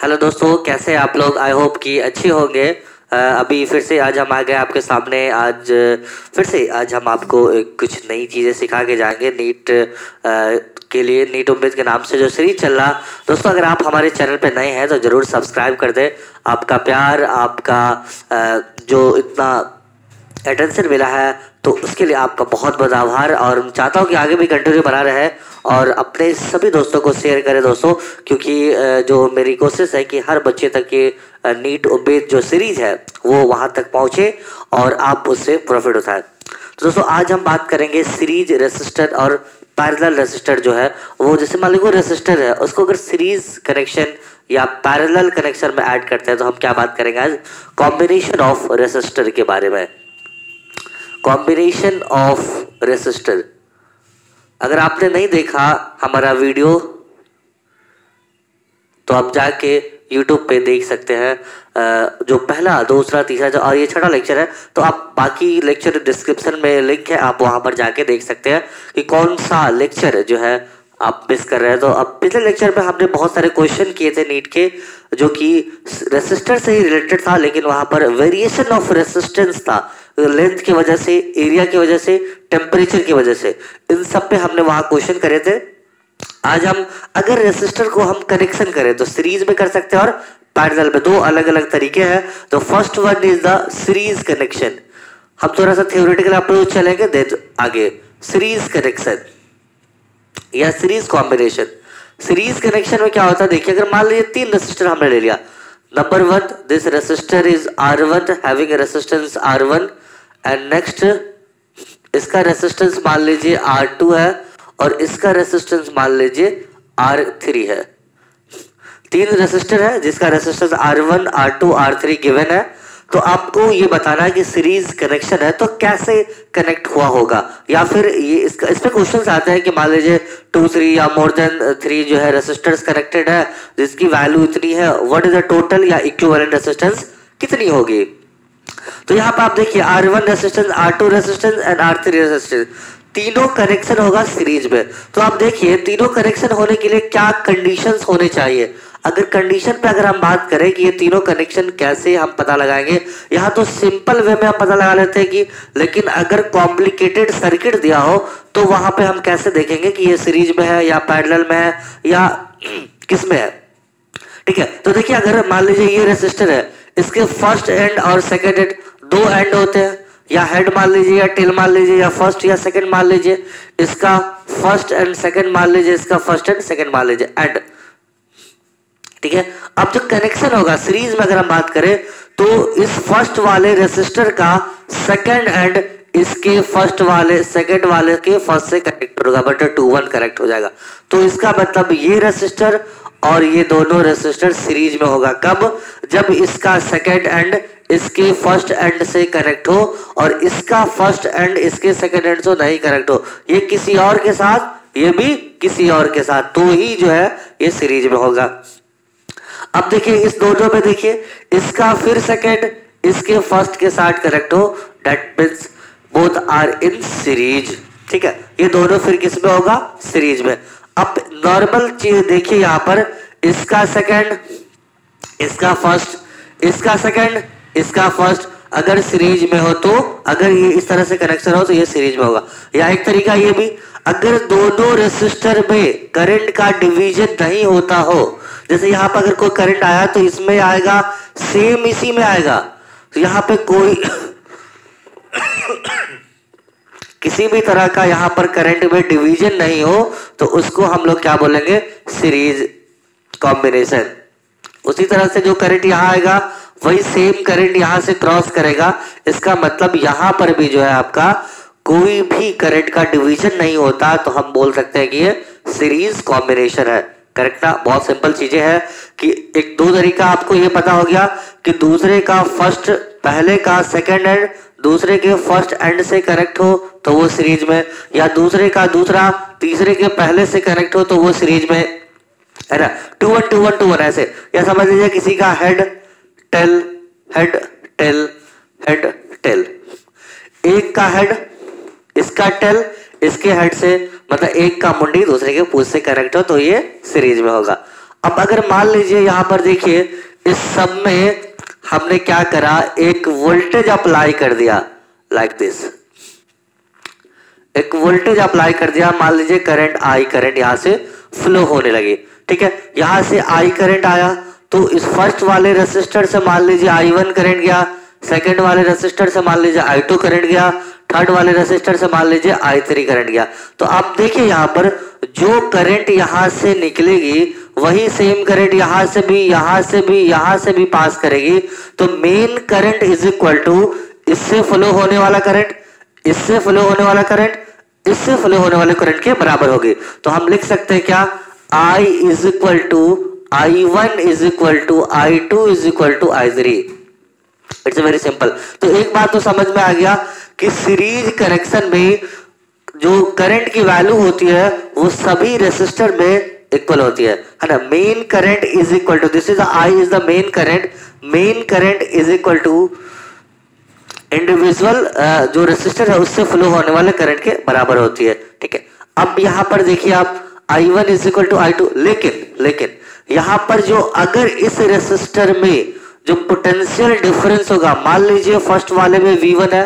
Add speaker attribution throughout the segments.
Speaker 1: Hello दोस्तों, कैसे हैं आप लोग। आई होप कि अच्छे होंगे। अभी फिर से आज हम आ गए आपके सामने। आज हम आपको कुछ नई चीज़ें सिखा के जाएंगे नीट के लिए। नीट उम्मीद के नाम से जो सीरीज चल रहा, दोस्तों अगर आप हमारे चैनल पे नए हैं तो ज़रूर सब्सक्राइब कर दें। आपका प्यार, आपका जो इतना अटेंशन मिला है तो उसके लिए आपका बहुत बहुत आभार। और चाहता हूँ कि आगे भी कंटिन्यू बना रहे और अपने सभी दोस्तों को शेयर करें दोस्तों, क्योंकि जो मेरी कोशिश है कि हर बच्चे तक ये नीट उम्मीद जो सीरीज है वो वहाँ तक पहुँचे और आप उससे प्रॉफिट उठाएं। तो दोस्तों आज हम बात करेंगे सीरीज रेसिस्टर और पैरेलल रेसिस्टर जो है वो। जैसे मान लीजिए रेसिस्टर है, उसको अगर सीरीज कनेक्शन या पैरेलल कनेक्शन में ऐड करते हैं तो हम क्या बात करेंगे आज, कॉम्बिनेशन ऑफ रेसिस्टर के बारे में। कॉम्बिनेशन ऑफ रेसिस्टर, अगर आपने नहीं देखा हमारा वीडियो तो आप जाके YouTube पे देख सकते हैं। जो पहला, दूसरा, तीसरा और ये छठा लेक्चर है, तो आप बाकी लेक्चर डिस्क्रिप्शन में लिंक है, आप वहां पर जाके देख सकते हैं कि कौन सा लेक्चर जो है आप मिस कर रहे हैं। तो अब पिछले लेक्चर में हमने बहुत सारे क्वेश्चन किए थे नीट के, जो कि रेसिस्टर से ही रिलेटेड था, लेकिन वहां पर वेरिएशन ऑफ रेसिस्टेंस था, लेंथ की वजह से, एरिया की वजह से, टेम्परेचर की वजह से, इन सब पे हमने वहां क्वेश्चन करे थे। आज हम अगर रेसिस्टर को हम कनेक्शन करें तो सीरीज में कर सकते हैं और पैरेलल में, दो अलग अलग तरीके हैं। तो first one is the series connection. हम थोड़ा सा थ्योरेटिकल अप्रोच चलेंगे, देन आगे सीरीज कनेक्शन या सीरीज कॉम्बिनेशन। सीरीज कनेक्शन में क्या होता है, देखिए अगर मान लीजिए तीन रेसिस्टर हमने ले लिया। Number one, this resistor is R1 having resistance R1 and next इसका रेसिस्टेंस मान लीजिए R2 है और इसका रेसिस्टेंस मान लीजिए R3 है। तीन रेसिस्टर है जिसका resistance R1, R2, R3 given है। तो आपको ये बताना है कि सीरीज कनेक्शन है तो कैसे कनेक्ट हुआ होगा, या फिर ये इसमें क्वेश्चंस आते हैं कि मान लीजिए 2, 3 या मोर देन 3 जो है रेसिस्टर्स कनेक्टेड है जिसकी वैल्यू इतनी है, व्हाट इज द टोटल या इक्विवेलेंट रेसिस्टेंस कितनी होगी। तो यहाँ पे आप देखिए R1 resistance, R2 resistance and R3 resistance, तीनों कनेक्शन होगा सीरीज में। तो आप देखिए तीनों कनेक्शन होने के लिए क्या कंडीशंस होने चाहिए। अगर कंडीशन पे अगर हम बात करें कि ये तीनों कनेक्शन कैसे हम पता लगाएंगे, यहाँ तो सिंपल वे में हम पता लगा लेते हैं कि, लेकिन अगर कॉम्प्लिकेटेड सर्किट दिया हो तो वहां पे हम कैसे देखेंगे कि ये सीरीज में है या पैरेलल में है या किस में है। ठीक है, तो देखिए अगर मान लीजिए ये रेसिस्टर है, इसके फर्स्ट एंड और सेकेंड एंड, दो एंड होते हैं, या हेड मान लीजिए या टेल मान लीजिए या फर्स्ट या सेकंड मान लीजिए, इसका फर्स्ट एंड सेकंड मान लीजिए, इसका फर्स्ट एंड सेकंड मान लीजिए एंड। ठीक है, अब जो कनेक्शन होगा सीरीज में अगर हम बात करें तो इस फर्स्ट वाले रेसिस्टर का सेकंड एंड इसके फर्स्ट वाले सेकंड वाले के फर्स्ट से कनेक्ट होगा, बट 2-1 कनेक्ट हो जाएगा। तो इसका मतलब ये रेसिस्टर और ये दोनों रेसिस्टर सीरीज में होगा। कब? जब इसका सेकंड एंड इसके फर्स्ट एंड से कनेक्ट हो और इसका फर्स्ट एंड इसके सेकंड एंड से नहीं कनेक्ट हो, ये किसी और के साथ, ये भी किसी और के साथ, तो ही जो है ये सीरीज में होगा। अब देखिए इस दोनों में देखिए इसका फिर सेकंड इसके फर्स्ट के साथ कनेक्ट हो, that means both are in series. ठीक है, ये दोनों फिर किस में होगा, सीरीज में। अब नॉर्मल चीज देखिए यहाँ पर, इसका सेकंड इसका फर्स्ट, इसका सेकंड इसका फर्स्ट, अगर सीरीज में हो तो, अगर ये इस तरह से कनेक्शन हो तो ये सीरीज में होगा। या एक तरीका ये भी, अगर दोनों रेसिस्टर में करंट का डिवीजन नहीं होता हो, जैसे यहाँ पर अगर कोई करंट आया तो इसमें आएगा, सेम इसी में आएगा, तो यहाँ पे कोई किसी भी तरह का यहाँ पर करंट में डिवीजन नहीं हो तो उसको हम लोग क्या बोलेंगे, सीरीज कॉम्बिनेशन। उसी तरह से जो करंट यहाँ आएगा वही सेम करंट यहाँ से क्रॉस करेगा, इसका मतलब यहाँ पर भी जो है आपका कोई भी करंट का डिवीजन नहीं होता, तो हम बोल सकते हैं कि ये सीरीज कॉम्बिनेशन है। करेक्ट ना? बहुत सिंपल चीजें हैं कि एक दो तरीका आपको ये पता हो गया कि दूसरे का फर्स्ट, पहले का सेकंड एंड दूसरे के फर्स्ट एंड से कनेक्ट हो तो वो सीरीज में, या दूसरे का दूसरा तीसरे के पहले से कनेक्ट हो तो वो सीरीज में, है ना। 2-1 2-1 2-1 ऐसे, या समझ लीजिए किसी का head tail head tail head tell, एक का हेड इसका टेल इसके हेड से, मतलब एक का मुंडी दूसरे के पूंछ से कनेक्ट हो तो ये सीरीज में होगा। अब अगर मान लीजिए यहाँ पर देखिए इस सब में हमने क्या करा, एक वोल्टेज अप्लाई कर दिया लाइक दिस, एक वोल्टेज अप्लाई कर दिया, मान लीजिए करंट आई करंट यहां से फ्लो होने लगी, ठीक है। यहां से आई करंट आया तो इस फर्स्ट वाले रेसिस्टर से मान लीजिए I1 करंट गया, सेकंड वाले रेसिस्टर से मान लीजिए I2 करंट गया, थर्ड वाले रेसिस्टर से मान लीजिए I3 करंट गया। तो आप देखिए यहाँ पर जो करंट यहां से निकलेगी वही सेम करंट यहां से भी यहां से भी यहां से भी पास करेगी। तो main current is equal to इससे फ्लो होने वाला करंट, इससे फ्लो होने वाला करंट, इससे फ्लो होने वाले करंट के बराबर होगी। तो हम लिख सकते हैं क्या, I is equal to I1 is equal to I2 is equal to I3। It's very simple. तो एक बात तो समझ में आ गया कि सीरीज कनेक्शन में जो करंट की वैल्यू होती है वो सभी रेसिस्टर में इक्वल होती है ना। Main current is equal to, this is I is the main current, main current is equal to individual जो रेसिस्टर है उससे फ्लो होने वाले करंट के बराबर होती है, ठीक है। अब यहाँ पर देखिए आप I1 is equal to I2, लेकिन यहाँ पर जो अगर इस रेसिस्टर में जो पोटेंशियल डिफरेंस होगा, मान लीजिए फर्स्ट वाले में V1 है,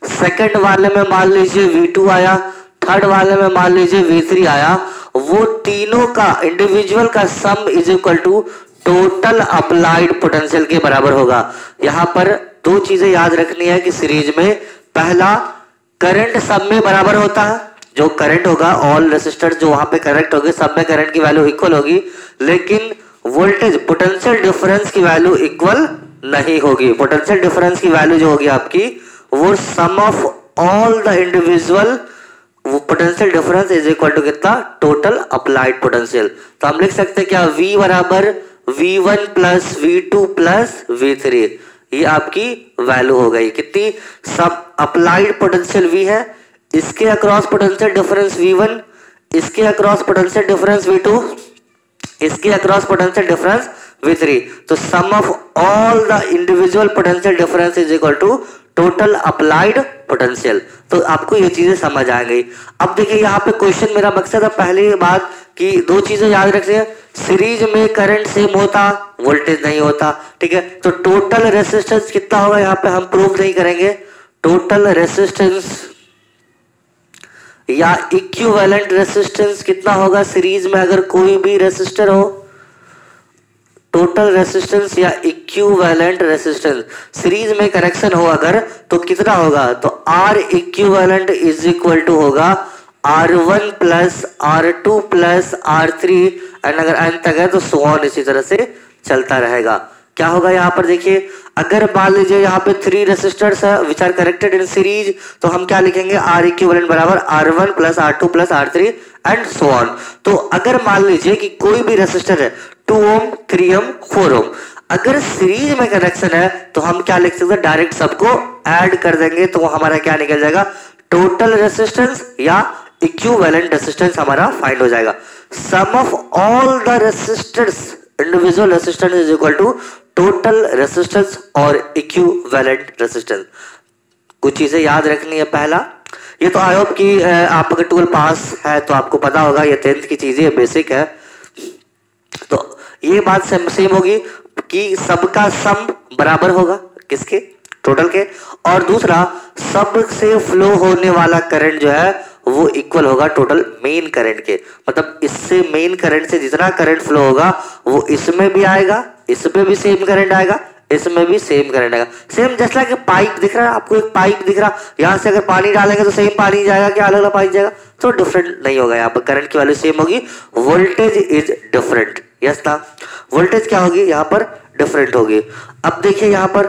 Speaker 1: सेकंड वाले में मान लीजिए V2 आया, थर्ड वाले में मान लीजिए V3 आया, वो तीनों का इंडिविजुअल का sum is equal to total applied potential के बराबर होगा। यहाँ पर दो चीजें याद रखनी है कि सीरीज में पहला करंट सब में बराबर होता है, जो करंट होगा ऑल रेसिस्टर जो वहां पे कनेक्ट होंगे सब में करंट की वैल्यू इक्वल होगी, लेकिन वोल्टेज पोटेंशियल डिफरेंस की वैल्यू इक्वल नहीं होगी। पोटेंशियल डिफरेंस की वैल्यू जो होगी आपकी वो sum of all the individual वो potential difference is equal to कितना, टोटल अप्लाइड पोटेंशियल। तो हम लिख सकते हैं क्या, V बराबर V1 plus V2 plus V3, ये आपकी वैल्यू हो गई कितनी, सब अप्लाइड पोटेंशियल V है, इसके अक्रॉस पोटेंशियल डिफरेंस V1, इसके अक्रॉस पोटेंशियल डिफरेंस V2, इसके अक्रॉस पोटेंशियल डिफरेंस V3। तो sum of all the individual potential difference is equal to total applied potential. तो आपको ये चीजें समझ आ गई। अब देखिए यहाँ पे क्वेश्चन, मेरा मकसद है पहली बात कि दो चीजें याद रखिए, सीरीज में करंट सेम होता, वोल्टेज नहीं होता, ठीक है। तो टोटल रेसिस्टेंस कितना होगा यहाँ पे हम प्रूव नहीं करेंगे, टोटल रेसिस्टेंस या इक्विवेलेंट रेसिस्टेंस कितना होगा सीरीज में अगर कोई भी रेसिस्टर हो, टोटल रेसिस्टेंस या इक्विवेलेंट रेसिस्टेंस सीरीज में कनेक्शन हो अगर तो कितना होगा, तो R equivalent is equal to होगा R1 plus R2 plus R3 and अगर n तक है तो सो ऑन इसी तरह से चलता रहेगा। क्या होगा यहाँ पर देखिए, अगर मान लीजिए यहाँ पे 3 रेसिस्टर्स है which are connected in series, तो हम क्या लिखेंगे, R इक्विवेलेंट बराबर R1 plus R2 plus R3 and so on. तो अगर मान लीजिए कि कोई भी रेसिस्टर है 2 ओम 3 ओम 4 ओम, अगर सीरीज में कनेक्शन है तो हम क्या लिख सकते हैं, डायरेक्ट सबको ऐड कर देंगे तो हमारा क्या निकल जाएगा, टोटल रेसिस्टेंस या इक्विवेलेंट रेसिस्टेंस हमारा फाइंड हो जाएगा। Sum of all the resistors individual resistance is equal to total resistance और इक्विवेलेंट रेसिस्टेंस। कुछ चीजें याद रखनी है, पहला ये तो आई होप कि आप अगर 12 पास है तो आपको पता होगा, ये 10th की चीजें बेसिक है। तो ये बात सेम होगी कि सबका सम बराबर होगा किसके, टोटल के, और दूसरा सब से फ्लो होने वाला करंट जो है वो इक्वल होगा टोटल मेन करंट के। मतलब इससे मेन करंट से जितना करंट फ्लो होगा वो इसमें भी आएगा, इसमें भी सेम करंट आएगा, इसमें भी सेम करंट आएगा। सेम जैसा कि पाइप दिख रहा है आपको, एक पाइप दिख रहा, यहाँ से अगर पानी डालेंगे तो सेम पानी जाएगा क्या अलग अलग पाइप जाएगा, तो डिफरेंट नहीं होगा। यहाँ पर करंट की वैल्यू सेम होगी, वोल्टेज इज डिफरेंट, यस था, वोल्टेज क्या होगी यहाँ पर डिफरेंट होगी। अब देखिए यहाँ पर,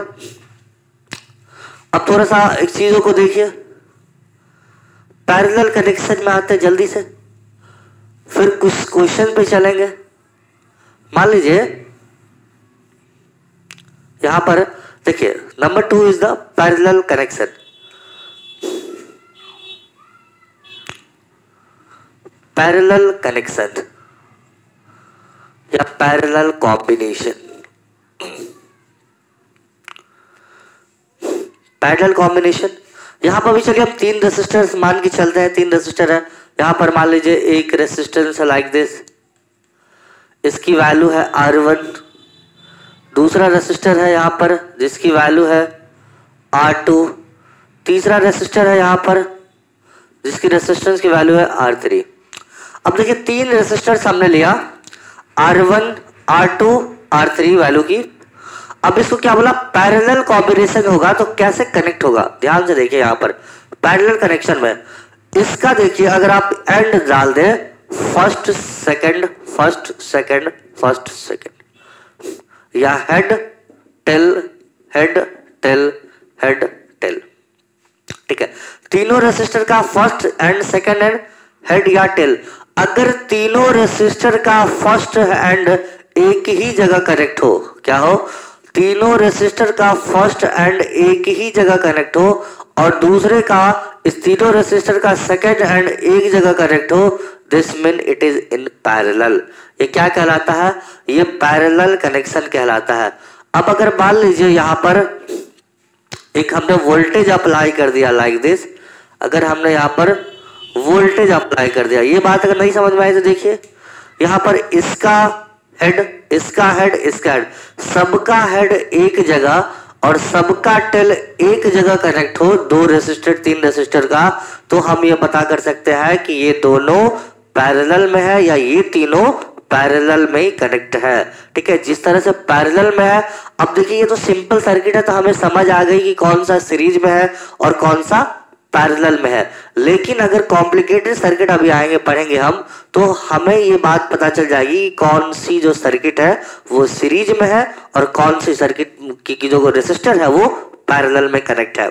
Speaker 1: अब थोड़ा सा एक चीजों को देखिए, पैरेलल कनेक्शन में आते हैं जल्दी से, फिर कुछ क्वेश्चन पे चलेंगे। मान लीजिए यहां पर देखिए number 2 is the parallel connection. Parallel connection या पैरेलल कॉम्बिनेशन, पैरेलल कॉम्बिनेशन यहां पर भी चलिए हम 3 रेसिस्टर्स मान के चलते हैं, 3 रेसिस्टर है यहाँ पर, मान लीजिए एक रेसिस्टेंस है लाइक दिस, इसकी वैल्यू है R1। दूसरा रेसिस्टर है यहाँ पर जिसकी वैल्यू है R2। तीसरा रेसिस्टर है यहाँ पर जिसकी रेसिस्टेंस की वैल्यू है R3। अब देखिए 3 रेसिस्टर्स हमने लिया, R1, R2, R3 वैल्यू की। अब इसको क्या बोला, पैरेलल कॉम्बिनेशन होगा तो कैसे कनेक्ट होगा, ध्यान से देखिए यहाँ पर पैरेलल कनेक्शन में इसका देखिए अगर आप एंड डाल दें first second first second first second या head tail head tail head tail, ठीक है। तीनों रेसिस्टर का first end second end head या टेल, अगर तीनों रेसिस्टर का फर्स्ट एंड एक ही जगह कनेक्ट हो, क्या हो, तीनों रेसिस्टर का फर्स्ट एंड एक ही जगह कनेक्ट हो और दूसरे का इस तीनों रेसिस्टर का सेकंड एंड एक जगह कनेक्ट हो, this mean it is in parallel. ये क्या कहलाता है, ये पैरेलल कनेक्शन कहलाता है। अब अगर मान लीजिए यहाँ पर एक हमने वोल्टेज अप्लाई कर दिया लाइक दिस, अगर हमने यहाँ पर वोल्टेज अप्लाई कर दिया, ये बात अगर नहीं समझ में आई तो देखिए यहाँ पर इसका हेड इसका हेड इसका हेड, सबका हेड एक जगह और सबका टेल एक जगह कनेक्ट हो, 2 रेसिस्टर 3 रेसिस्टर का, तो हम ये पता कर सकते हैं कि ये दोनों पैरेलल में है या ये तीनों पैरेलल में ही कनेक्ट है, ठीक है। जिस तरह से पैरेलल में है, अब देखिए ये तो सिंपल सर्किट है तो हमें समझ आ गई कि कौन सा सीरीज में है और कौन सा पैरेलल में है। लेकिन अगर कॉम्प्लिकेटेड सर्किट अभी आएंगे पढ़ेंगे हम, तो हमें ये बात पता चल जाएगी कि कौन सी जो सर्किट है वो सीरीज में है और कौन सी सर्किट की जो रेसिस्टर है वो पैरेलल में कनेक्ट है।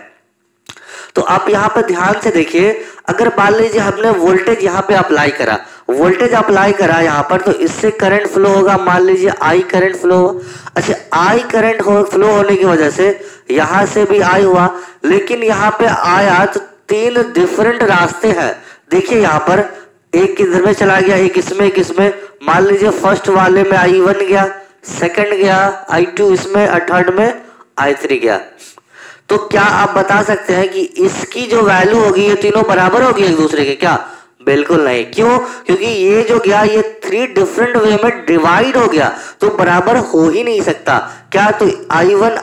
Speaker 1: तो आप यहाँ पर ध्यान से देखिए, अगर मान लीजिए हमने वोल्टेज यहाँ पे अप्लाई करा, वोल्टेज अप्लाई करा यहाँ पर, तो इससे करंट फ्लो होगा, मान लीजिए आई करंट फ्लो होगा। अच्छा, आई करंट फ्लो होने की वजह से यहाँ से भी आई हुआ, लेकिन यहाँ पे आया तो 3 डिफरेंट रास्ते हैं। देखिए यहाँ पर एक किधर में चला गया, एक इसमें एक इसमें, मान लीजिए फर्स्ट वाले में I1 गया, सेकंड गया I2 इसमें और थर्ड में I3 गया। तो क्या आप बता सकते हैं कि इसकी जो वैल्यू होगी ये तीनों बराबर होगी एक दूसरे के, क्या? बिल्कुल नहीं। क्यों? क्योंकि ये जो गया ये 3 डिफरेंट वे में डिवाइड हो गया, तो बराबर हो ही नहीं सकता। क्या? तो I1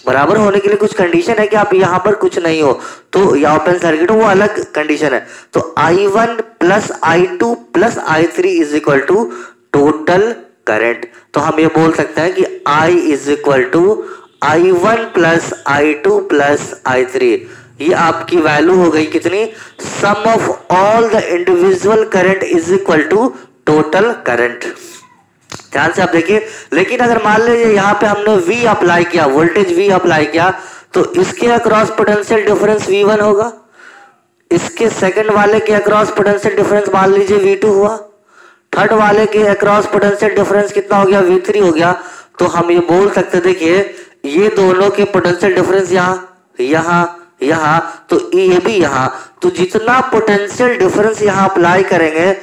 Speaker 1: बराबर होने के लिए कुछ कंडीशन है कि आप यहाँ पर कुछ नहीं हो, तो या ओपन सर्किट हो, वो अलग कंडीशन है। तो I1 plus I2 plus I3 is equal to total current. तो हम ये बोल सकते हैं कि I is equal to I1 plus I2 plus I3। ये आपकी वैल्यू हो गई कितनी? Sum of all the individual current is equal to total current. ध्यान से आप देखिए, लेकिन अगर मान लीजिए यहाँ पे हमने V अप्लाई किया, वोल्टेज V अप्लाई किया, तो इसके अक्रॉस पोटेंशियल डिफरेंस V1 होगा, इसके सेकंड वाले के अक्रॉस पोटेंशियल डिफरेंस मान लीजिए V2 हुआ, थर्ड वाले के अक्रॉस पोटेंशियल डिफरेंस कितना हो गया? V3 हो गया। तो हम ये बोल सकते, देखिए ये दोनों के पोटेंशियल डिफरेंस यहाँ यहाँ यहाँ, तो ये भी यहाँ, तो जितना पोटेंशियल डिफरेंस यहाँ अप्लाई करेंगे,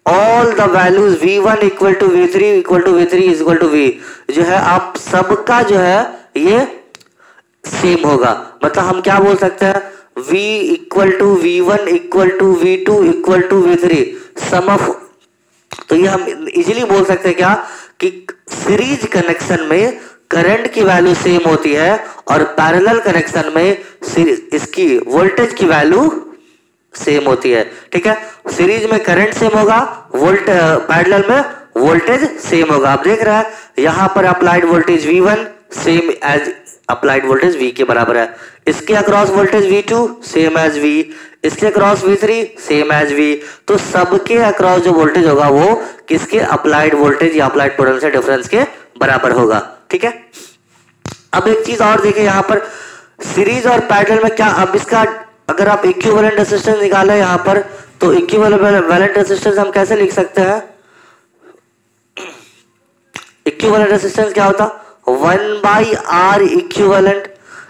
Speaker 1: all the values V1 equal to V3 equal to V3 is equal to V, जो है आप सबका जो है ये सेम होगा। मतलब हम क्या बोल सकते हैं? V equal to V1 equal to V2 equal to V3 sum of, तो ये हम इजीली बोल सकते हैं क्या कि सीरीज कनेक्शन में करंट की वैल्यू सेम होती है और पैरेलल कनेक्शन में इसकी वोल्टेज की वैल्यू सेम होती है। ठीक है, सीरीज में करंट सेम होगा, पैरेलल में वोल्टेज सेम होगा। आप देख रहे हैं यहां पर applied voltage V1 same as applied voltage V के बराबर है, इसके across voltage V2 same as V, इसके across V3 same as V। तो सबके अक्रॉस जो वोल्टेज होगा वो किसके? अप्लाइड वोल्टेज या अप्लाइड पोटेंशियल डिफरेंस के बराबर होगा। ठीक है, अब एक चीज और देखिए यहाँ पर सीरीज और पैरेलल में क्या, अब इसका अगर आप इक्विवेलेंट रेजिस्टेंस निकाले यहाँ पर, तो इक्विवेलेंट रेजिस्टेंस हम कैसे लिख सकते हैं? इक्विवेलेंट रेजिस्टेंस क्या होता? 1/R इक्विवेलेंट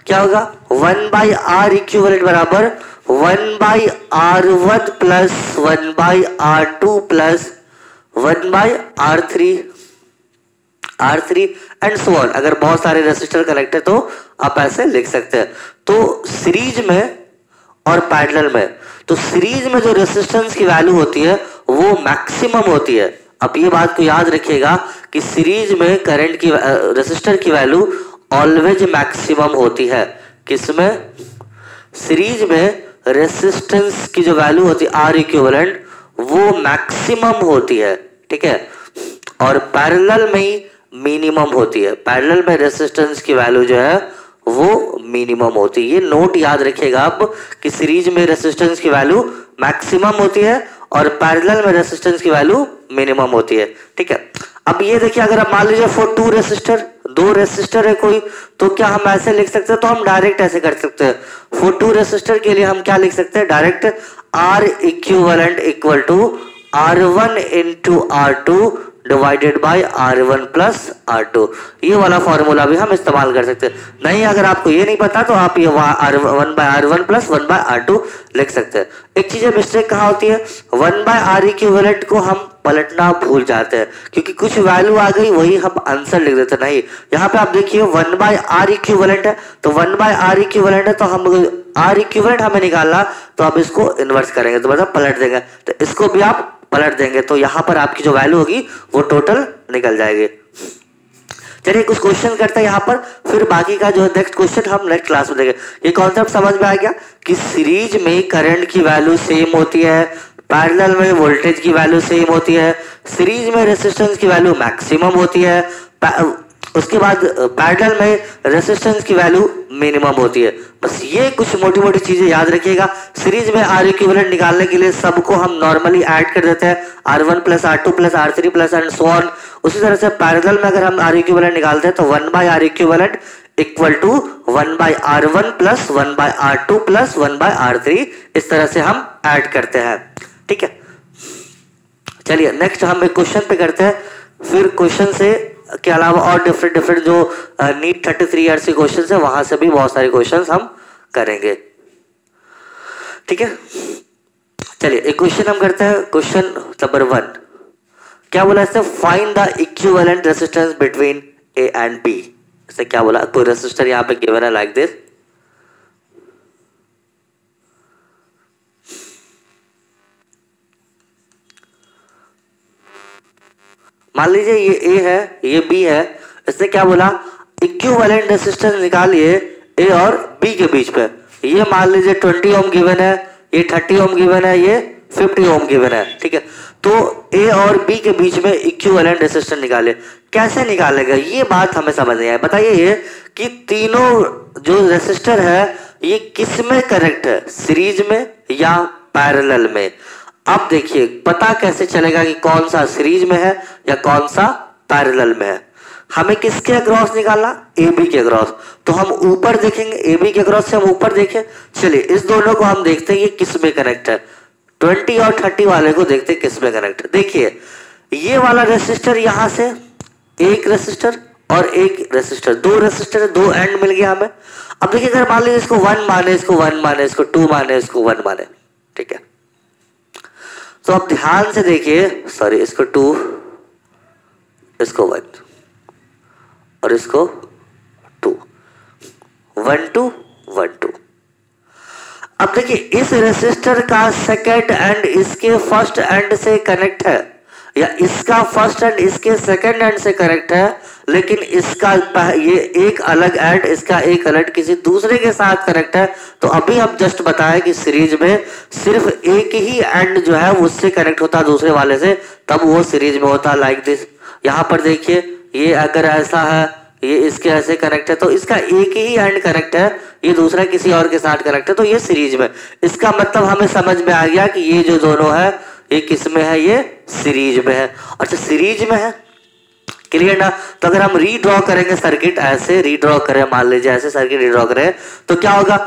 Speaker 1: क्या होगा? 1/R इक्विवेलेंट बराबर 1/R1 plus 1/R2 plus 1/R3 and so on. अगर बहुत सारे रेजिस्टर कनेक्ट है तो आप ऐसे लिख सकते हैं। तो सीरीज में और पैरेलल में, तो सीरीज में जो रेजिस्टेंस की वैल्यू होती है वो मैक्सिमम होती है अब ये बात को याद रखिएगा कि सीरीज में करंट की रेसिस्टर की वैल्यू ऑलवेज मैक्सिमम होती है। किसमें? सीरीज में रेसिस्टेंस की जो वैल्यू होती है आर इक्विवेलेंट वो मैक्सिमम होती है, ठीक है, और पैरेलल में ही मिनिमम होती है। पैरेलल में रेसिस्टेंस की वैल्यू जो है वो मिनिमम होती है। ये नोट याद रखिएगा आप कि सीरीज में रेसिस्टेंस की वैल्यू मैक्सिमम होती है और पैरेलल में रेसिस्टेंस की वैल्यू मिनिमम होती है, ठीक है। अब ये देखिए, अगर आप मान लीजिए फॉर टू रेसिस्टर, दो रेसिस्टर है कोई, तो क्या हम ऐसे लिख सकते हैं? तो हम डायरेक्ट ऐसे कर सकते हैं। फॉर टू रेसिस्टर के लिए हम क्या लिख सकते हैं? Direct R equivalent equal to R1 into R2 divided by R1 plus R2। ये वाला फॉर्मूला भी हम इस्तेमाल कर सकते हैं। नहीं, अगर आपको ये नहीं पता तो आप ये 1 by R1 plus 1 by R2 लिख सकते हैं। एक चीज मिस्टेक कहाँ होती है? 1 बाय R इक्विवेलेंट को हम पलटना भूल जाते हैं, क्योंकि कुछ वैल्यू आ गई वही हम आंसर लिख देते। नहीं, यहाँ पे आप देखिए 1 बाय R इक्विवेलेंट है, तो 1 बाय R इक्विवेलेंट है, तो हम R इक्विवेलेंट हमें निकालना, तो आप इसको इन्वर्स करेंगे, तो मतलब पलट देंगे, तो इसको भी आप पलट देंगे, तो यहाँ पर आपकी जो वैल्यू होगी वो टोटल निकल जाएगी। चलिए कुछ क्वेश्चन करते हैं यहाँ पर, फिर बाकी का जो नेक्स्ट क्वेश्चन हम नेक्स्ट क्लास में देखेंगे। ये कॉन्सेप्ट समझ में आ गया कि सीरीज में करंट की वैल्यू सेम होती है, पैरेलल में वोल्टेज की वैल्यू सेम होती है, सीरीज में रेसिस्टेंस की वैल्यू मैक्सिमम होती है, उसके बाद पैरेलल में रेसिस्टेंस की वैल्यू मिनिमम होती है। बस ये कुछ मोटी मोटी चीजें याद रखिएगा। सीरीज में आर इक्विवेलेंट निकालने के लिए सबको हम नॉर्मली ऐड कर देते हैं, R1 plus R2 plus R3 plus and so on. उसी तरह से पैरेलल में अगर हम आर इक्विवेलेंट निकालते हैं तो 1 by R equivalent equal to 1 by R1 plus 1 by R2 plus 1 by R3, इस तरह से हम ऐड करते हैं, ठीक है। चलिए नेक्स्ट हम एक क्वेश्चन पे करते हैं, फिर क्वेश्चन से के अलावा और डिफरेंट जो नीट 33 ईयर्स के क्वेश्चन है वहां से भी बहुत सारे क्वेश्चन हम करेंगे, ठीक है। चलिए एक क्वेश्चन हम करते हैं, क्वेश्चन नंबर 1। क्या बोला इससे? Find the equivalent resistance between A and B. इससे क्या बोला? कोई रेजिस्टर यहाँ पे गिवन है लाइक दिस, मान लीजिए ये ए है, ये बी है। इससे क्या बोला? इक्विवेलेंट रेजिस्टेंस निकालिए ए और बी के बीच पे। ये मान लीजिए 20 ओम गिवन है, ये 30 ओम गिवन है, ये 50 ओम गिवन है, ठीक है। तो ए और बी के बीच में इक्विवेलेंट रेजिस्टेंस निकाले। कैसे निकालेगा ये बात हमें समझ नहीं आया। बताइए ये कि तीनों जो रेजिस्टर है ये किस में कनेक्ट है, सीरीज में या पैरेलल में? अब देखिए पता कैसे चलेगा कि कौन सा सीरीज में है या कौन सा पैरेलल में है? हमें किसके अक्रॉस निकालना? ए बी के अक्रॉस। तो हम ऊपर देखेंगे, ए बी के अक्रॉस से हम ऊपर देखें। चलिए इस दोनों को हम देखते हैं ये किस में कनेक्ट है। 20 और 30 वाले को देखते हैं किस में कनेक्ट है। देखिए ये वाला रेसिस्टर यहां से एक रेसिस्टर और एक रेसिस्टर, दो रेसिस्टर, दो एंड मिल गया हमें। अब देखिए अगर मान लीजिए इसको 1 माने, इसको 1 माने, इसको 2 माने, इसको 1 माने, ठीक है। तो आप ध्यान से देखिए, सॉरी इसको 2, इसको 1 और इसको 2, 1 2 1 2। अब देखिए इस रेसिस्टर का सेकेंड एंड इसके फर्स्ट एंड से कनेक्ट है, या इसका फर्स्ट एंड इसके सेकेंड एंड से कनेक्ट है, लेकिन इसका ये एक अलग एंड, इसका एक अलग किसी दूसरे के साथ कनेक्ट है। तो अभी हम जस्ट बताएं कि सीरीज में सिर्फ एक ही एंड जो है उससे कनेक्ट होता है दूसरे वाले से, तब वो सीरीज में होता है लाइक दिस। यहाँ पर देखिए ये अगर ऐसा है, ये इसके ऐसे कनेक्ट है, तो इसका एक ही एंड कनेक्ट है, ये दूसरा किसी और के साथ कनेक्ट है, तो ये सीरीज में। इसका मतलब हमें समझ में आ गया कि ये जो दोनों है ये किस में है? ये सीरीज में है। अच्छा सीरीज में है, क्लियर ना? तो अगर हम रीड्रॉ करेंगे सर्किट, ऐसे रीड्रॉ करें, मान लीजिए ऐसे सर्किट रीड्रॉ करें, तो क्या होगा?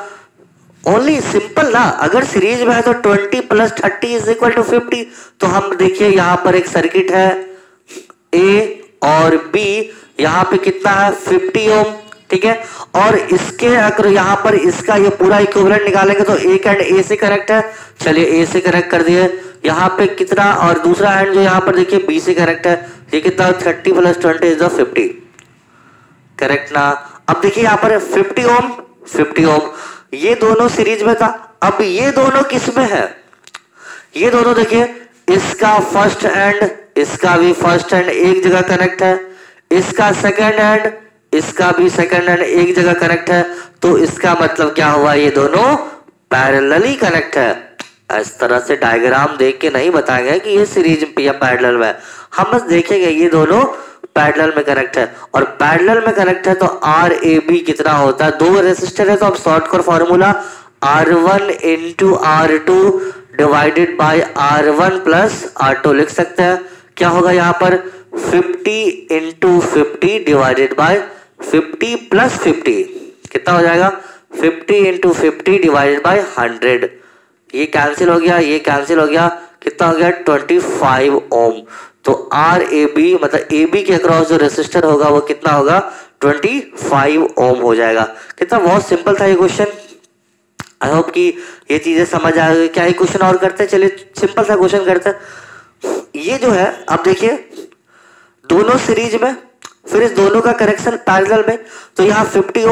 Speaker 1: ओनली सिंपल ना, अगर सीरीज में है तो 20 प्लस 30 इज इक्वल टू 50। तो हम देखिए यहाँ पर एक सर्किट है ए और बी, यहाँ पे कितना है? 50 ओम, ठीक है। और इसके अगर यहाँ पर इसका ये पूरा इक्विवेलेंट निकालेंगे तो एक एंड ए से कनेक्ट है, चलिए ए से कनेक्ट कर दिए। यहाँ पे कितना, और दूसरा एंड जो यहाँ पर देखिए बी से कनेक्ट है, ये कितना? 30 प्लस 20 इज 50, करेक्ट ना? अब देखिए यहाँ पर 50 ओम 50 ओम, ये दोनों सीरीज में था। अब ये दोनों किस में है? ये दोनों देखिए इसका फर्स्ट एंड इसका भी फर्स्ट हैंड एक जगह कनेक्ट है, इसका सेकंड हैंड, इसका भी सेकंड हैंड एक जगह कनेक्ट है, तो इसका मतलब क्या हुआ, ये दोनों पैरेलली कनेक्ट है। इस तरह से डायग्राम देख के नहीं बताएंगे कि ये सीरीज या पैरेलल में है, हम बस देखेंगे ये दोनों पैरेलल में कनेक्ट है। और पैरेलल में कनेक्ट है तो आर ए बी कितना होता है, दो रेसिस्टर है तो आप shortcut formula R1 into R2 divided by R1 plus R2 लिख सकते हैं। क्या होगा यहाँ पर 50 इंटू 50 डिवाइडेड बाय 50 प्लस 50 कितना हो जाएगा 50 इंटू 50 डिवाइडेड बाय 100। ये कैंसिल हो गया, ये कैंसिल हो गया, कितना हो गया 25 ओम। तो आर ए बी मतलब ए बी के अक्रॉस जो रेसिस्टर होगा वो कितना होगा 25 ओम हो जाएगा। कितना बहुत सिंपल था ये क्वेश्चन। आई होप कि ये चीजें समझ आ गई। क्या ये क्वेश्चन और करते हैं, चलिए सिंपल सा क्वेश्चन करते हैं। ये जो है आप देखिए दोनों सीरीज में, फिर इस दोनों का कनेक्शन पैरेलल में, तो यहाँ 50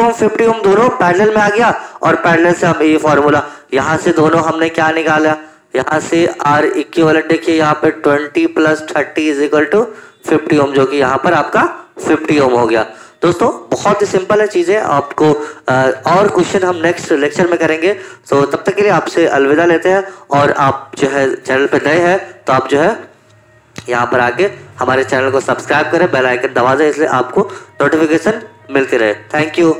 Speaker 1: ओम दोनों पैरेलल में आ गया। और पैरेलल से हम ये फॉर्मूला यहाँ से दोनों हमने क्या निकाला, यहाँ से आर इक्विवेलेंट देखिए यहाँ पे 20 प्लस 30 इज इक्वल टू 50 ओम, जो कि यहाँ पर आपका 50 ओम हो गया। दोस्तों बहुत ही सिंपल है चीजें, आपको और क्वेश्चन हम नेक्स्ट लेक्चर में करेंगे। तो तब तक के लिए आपसे अलविदा लेते हैं। और आप जो है चैनल पे नए हैं तो आप जो है यहाँ पर आके हमारे चैनल को सब्सक्राइब करें, बेल आइकन दबा दें, इसलिए आपको नोटिफिकेशन मिलती रहे। Thank you.